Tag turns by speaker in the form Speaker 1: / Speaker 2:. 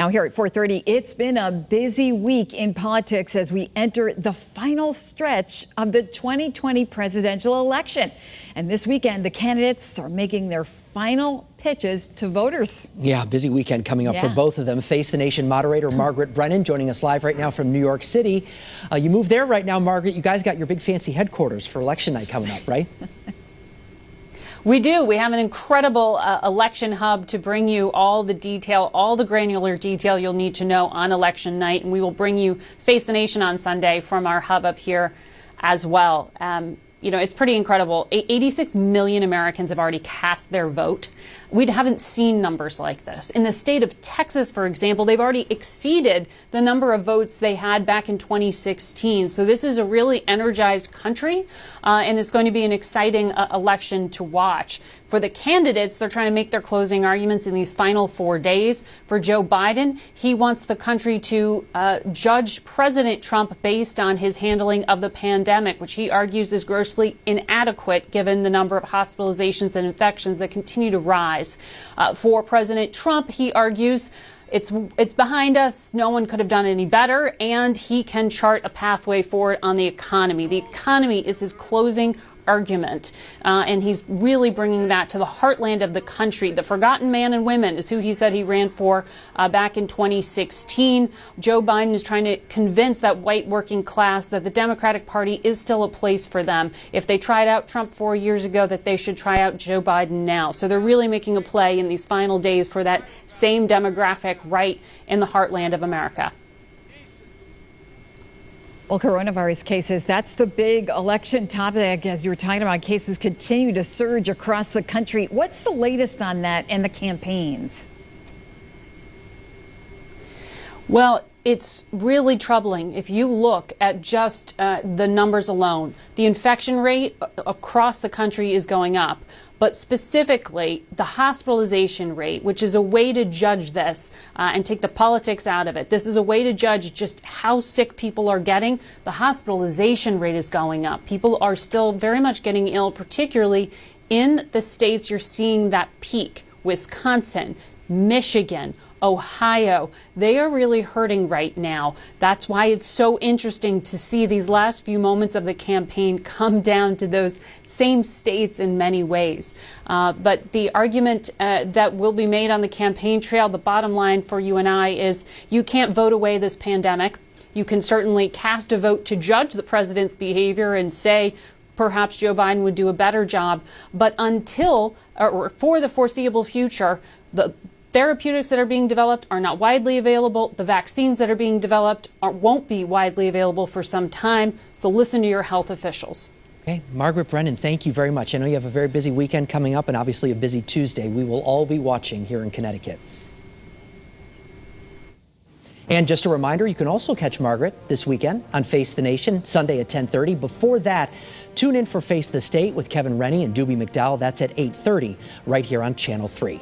Speaker 1: Now here at 4:30, it's been a busy week in politics as we enter the final stretch of the 2020 presidential election. And this weekend, the candidates are making their final pitches to voters.
Speaker 2: Yeah, busy weekend coming up for both of them. Face the Nation moderator Margaret Brennan joining us live right now from New York City. You moved there right now, Margaret. You guys got your big fancy headquarters for election night coming up, right?
Speaker 3: We do. We have an incredible election hub to bring you all the detail, all the granular detail you'll need to know on election night. And we will bring you Face the Nation on Sunday from our hub up here as well. You know, it's pretty incredible. 86 million Americans have already cast their vote. We haven't seen numbers like this. In the state of Texas, for example, they've already exceeded the number of votes they had back in 2016. So this is a really energized country, and it's going to be an exciting election to watch. For the candidates, they're trying to make their closing arguments in these final 4 days. For Joe Biden, he wants the country to judge President Trump based on his handling of the pandemic, which he argues is grossly inadequate given the number of hospitalizations and infections that continue to rise. For President Trump, he argues it's behind us. No one could have done any better, and he can chart a pathway forward on the economy. The economy is his closing argument, and he's really bringing that to the heartland of the country. The forgotten man and women is who he said he ran for back in 2016. Joe Biden is trying to convince that white working class that the Democratic Party is still a place for them. If they tried out Trump 4 years ago, that they should try out Joe Biden now. So they're really making a play in these final days for that same demographic right in the heartland of America.
Speaker 1: Well, coronavirus cases, that's the big election topic. As you were talking about, cases continue to surge across the country. What's the latest on that and the campaigns? Well, it's really troubling. If you look at just the numbers alone, the infection rate across the country is going up. But specifically, the hospitalization rate, which is a way to judge this and take the politics out of it. This is a way to judge just how sick people are getting. The hospitalization rate is going up. People are still very much getting ill, particularly in the states you're seeing that peak. Wisconsin, Michigan, Ohio, they are really hurting right now. That's why it's so interesting to see these last few moments of the campaign come down to those same states in many ways. But the argument that will be made on the campaign trail, the bottom line for you and I is you can't vote away this pandemic. You can certainly cast a vote to judge the president's behavior and say perhaps Joe Biden would do a better job. But until or for the foreseeable future, the therapeutics that are being developed are not widely available. The vaccines that are being developed won't be widely available for some time. So listen to your health officials.
Speaker 2: Okay, Margaret Brennan, thank you very much. I know you have a very busy weekend coming up and obviously a busy Tuesday. We will all be watching here in Connecticut. And just a reminder, you can also catch Margaret this weekend on Face the Nation, Sunday at 10:30. Before that, tune in for Face the State with Kevin Rennie and Doobie McDowell. That's at 8:30 right here on Channel 3.